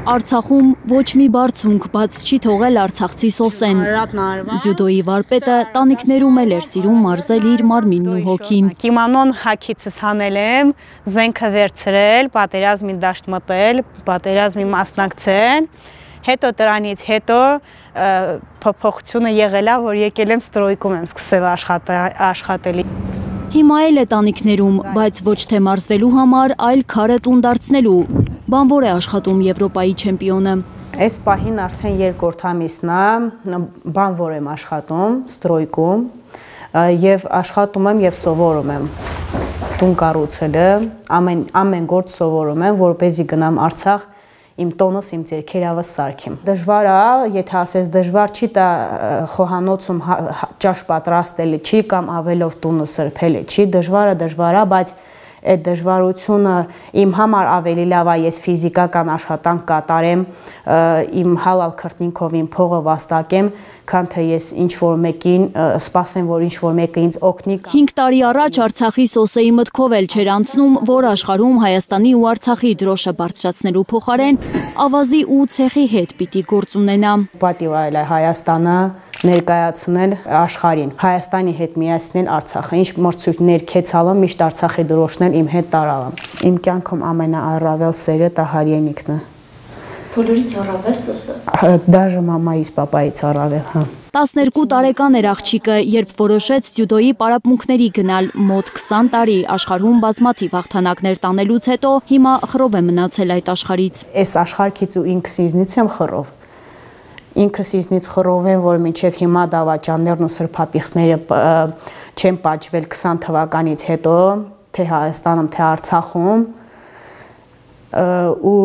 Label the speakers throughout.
Speaker 1: Արցախում ոչ մի բարձունք բաց չի թողել արցախցի Սոսեն։ Ձյուդոյի վարպետը տանիքներում էլ էր սիրում մարզել իր մարմինն ու հոգին։
Speaker 2: Կիմանոն հագիցս հանել եմ, զենքը վերցրել, պատերազմի դաշտ մտել, պատերազմի մասնակցել, հետո դրանից հետո փոփոխությունը եղել է, որ եկել եմ ստրոյկում եմ սկսել աշխատել։
Speaker 1: Հիմա էլ է տանիքներում, բայց ոչ թե մարզվելու համար, այլ քարը տուն դարձնելու։ Բանվոր է աշխատում Եվրոպայի չեմպիոնը։
Speaker 2: Այս պահին արդեն երկրորդ ամիսն է, բանվոր եմ աշխատում, ստրոյկում, եւ աշխատում եմ եւ սովորում եմ։ Տուն կառուցելը, ամեն գործ սովորում եմ, որպեսզի գնամ Արցախ, իմ տոնս, իմ ձեռքերավս սարքեմ։ Դժվար է, եթե ասես դժվար չի, դա խոհանոցում ճաշ պատրաստելը չի կամ ավելով տունը սրբելը չի, դժվար է, բայց այդ դժվարությունը իմ համար ավելի լավ է, ես ֆիզիկական աշխատանք կատարեմ, իմ հալալ քրտնինքով իմ փողը վաստակեմ, քան թե ես ինչ-որ մեկին սպասեմ, որ ինչ-որ մեկը ինձ օգնի։
Speaker 1: 5 տարի առաջ Արցախի Սոսեի մտքով էլ չէր անցնում, որ աշխարհում Հայաստանի ու Արցախի դրոշը բարձրացնելու փոխարեն ավազի ու ցեխի հետ պիտի գործ ունենա։
Speaker 2: Պատիվ այլ է Հայաստանը ներկայացնել աշխարհին, Հայաստանի հետ միացնել Արցախը, ինչ մրցույթներ քեցալը միշտ Արցախի դրոշն էլ իմ հետ տարալը։ Իմ կյանքում ամենաառավել սերը դա հայրենիքն է։
Speaker 1: Բոլորից առավել Սոսը։
Speaker 2: Դաժե մամայից, պապայից առավել, հա։
Speaker 1: 12 տարեկան էր աղջիկը, երբ որոշեց ձյուդոյի պարապմունքների գնալ, մոտ 20 տարի աշխարհում բազմաթիվ հաղթանակներ տանելուց հետո հիմա խռով է մնացել այդ աշխարհից։
Speaker 2: Այս աշխարհից ու ինքս ինձնից եմ խռով։ Ինքս ինձնից խռով եմ, որ մինչև հիմա դավաճաններն ու սրբապիղսները չեն պատժվել 20 թվականից հետո, թե Հայաստանում, թե Արցախում, ու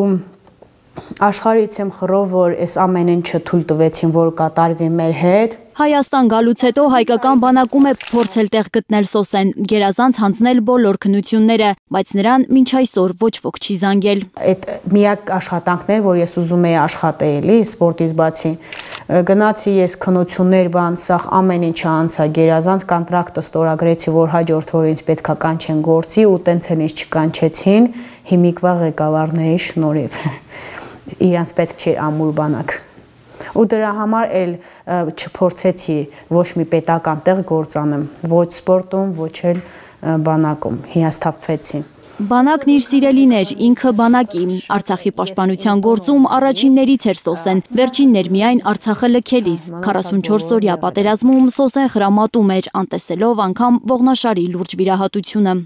Speaker 2: աշխարհից եմ խռով, որ այս ամեն ինչը թույլ տվեցին, որ կատարվի մեր հետ։
Speaker 1: Հայաստան գալուց հետո հայկական բանակում է փորձել տեղ գտնել Սոսեն, գերազանց հանձնել բոլոր քննությունները, բայց նրան մինչ այսօր ոչ ոք չի զանգել։
Speaker 2: Այդ միակ աշխատանքն էր, որ ես ուզում էի աշխատել, սպորտից բացի։ Գնացի ես քննություններ, բան, սաղ ամեն ինչը անցա, գերազանց կոնտրակտը ստորագրեցի, որ հաջորդ օրը ինձ պետքա կանչեն գործի, ու տենց էլ ինձ չկանչեցին հիմիկվա ղեկավարների շնորհիվ։ Իրանց պետք չէր ամուր բանակ։ Ու դրա համար էլ չփորձեցի ոչ մի պետական տեղ գործ անեմ, ոչ սպորտում, ոչ էլ բանակում, հիասթափվեցի։
Speaker 1: Բանակն իր սիրելին էր, ինքը բանակի, Արցախի պաշտպանության գործում առաջիններից էր Սոսեն, վերջիններ միայն Արցախը լքելիս, 44 օրյա պատերազմում Սոսեն խրամատում էր, անտեսելով անգամ Ողնաշարի լուրջ վիրահատությունը։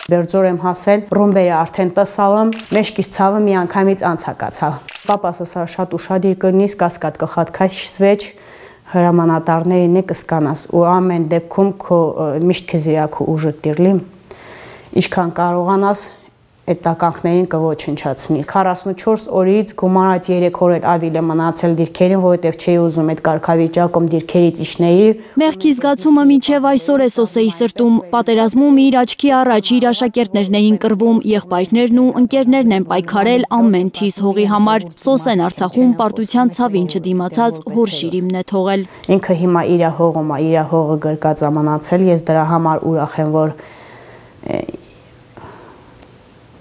Speaker 2: Բերձոր եմ հասել, ռումբերը արդեն տսալım, մեջքից ցավը մի անգամից անցակացալ։ Պապաս ասա շատ ուշադիր կրնիս, կասկադ կխատքայ շվեջ, հրամանատարներին է կսկանաս, ու ամեն դեպքում քո միշտ քեզ իրակու ուժը տիրլի, ինչքան կարողանաս այդ տականքներին կոչնչացնի։ 44 օրից գումարած 3 օր էլ ավելի մնացել դիրքերին, որովհետև չէի ուզում այդ կարգավիճակում դիրքերից իջնեի։
Speaker 1: Մեղքի զգացումը մինչև այսօր է Սոսեի սրտում, պատերազմում իր աչքի առաջ իր աշակերտներն էին կռվում, եղբայրներն ու ընկերներն են պայքարել ամեն թիզ հողի համար։ Սոսեն Արցախում պարտության ցավին չդիմացած հոր շիրիմն է թողել։
Speaker 2: Ինքը հիմա իր հողում է, իր հողը գրկած է մնացել, ես դրա համար ուրախ եմ, որ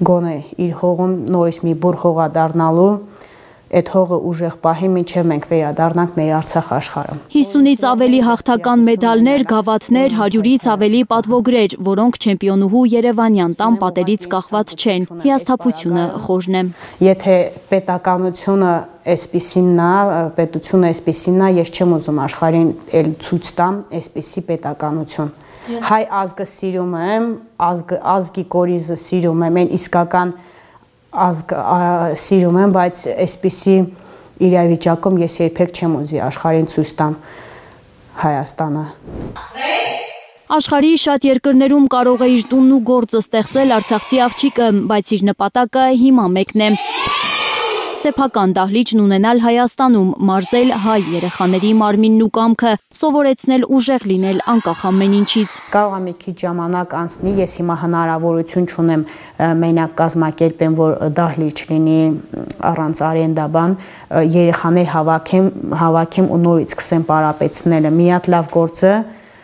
Speaker 2: գոնե իր հողում նորից մի բուր հողա դառնալու, այդ հողը ուժեղ պահի մինչև մենք վերադառնանք մեր Արցախ աշխարհը։
Speaker 1: 50-ից ավելի հաղթական մեդալներ, գավաթներ, 100-ից ավելի պատվոգրեր, որոնք չեմպիոնուհու Երևանյան տան պատերից կախված չեն։ Հիասթափությունը խորն է։
Speaker 2: Եթե պետականությունը այսպիսինն է, պետությունը այսպիսինն է, ես չեմ ուզում աշխարհին էլ ցույց տամ այսպիսի պետականություն։ Հայ ազգը սիրում եմ, ազգի կորիզը սիրում եմ, այն իսկական ազգ սիրում եմ, բայց այսպիսի իրավիճակում ես երբեք չեմ ուզի աշխարհին ցույց տամ Հայաստանը։
Speaker 1: Աշխարհի շատ երկրներում կարող է իր տունն ու գործը ստեղծել արցախցի աղջիկը, բայց իր նպատակը հիմա մեկն է։ Սեփական դահլիճն ունենալ Հայաստանում, մարզել հայ երեխաների մարմինն ու կամքը, սովորեցնել ուժեղ լինել անկախ ամեն ինչից։
Speaker 2: Կարող է մի քիչ ժամանակ անցնի, ես հիմա հնարավորություն չունեմ մենակ կազմակերպեմ, որ դահլիճ լինի առանց արենդաբան, երեխաներ հավաքեմ ու նորից սկսեմ պարապեցնելը։ Միակ լավ գործը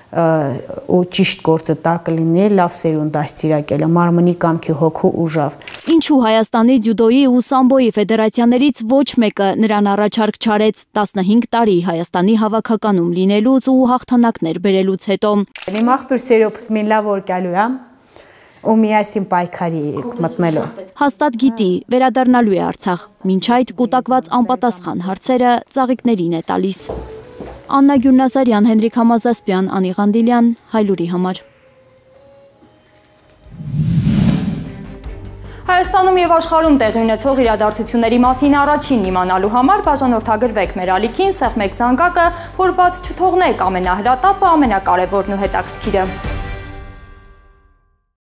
Speaker 2: ու ճիշտ գործը դա կլինի լավ սերունդ դաստիարակելը, մարմնի կամքի հոգու ուժով։
Speaker 1: Ինչու Հայաստանի ձյուդոյի ու սամբոյի ֆեդերացիաներից ոչ մեկը նրան առաջարկ չարեց 15 տարի Հայաստանի հավաքականում լինելուց ու հաղթանակներ բերելուց հետո։
Speaker 2: Իմ աղբյուր Սերոպս մին լավ օրկալու եմ ու միասին պայքարի մտնելու։
Speaker 1: Հաստատ գիտի, վերադառնալու է Արցախ, մինչ այդ կուտակված անպատասխան հարցերը ծաղիկներին է տալիս։ Աննա Գյուրնասարյան, Հենրիկ Համազասպյան, Անի Ղանդիլյան, Հայլուրի համար։
Speaker 3: Հայաստանում և աշխարհում տեղի ունեցող իրադարձությունների մասին առաջին իմանալու համար բաժանորդագրվեք մեր ալիքին, սեղմեք զանգակը, որ բաց չթողնեք ամենահրատապը, ամենակարևորն ու հետաքրքիրը։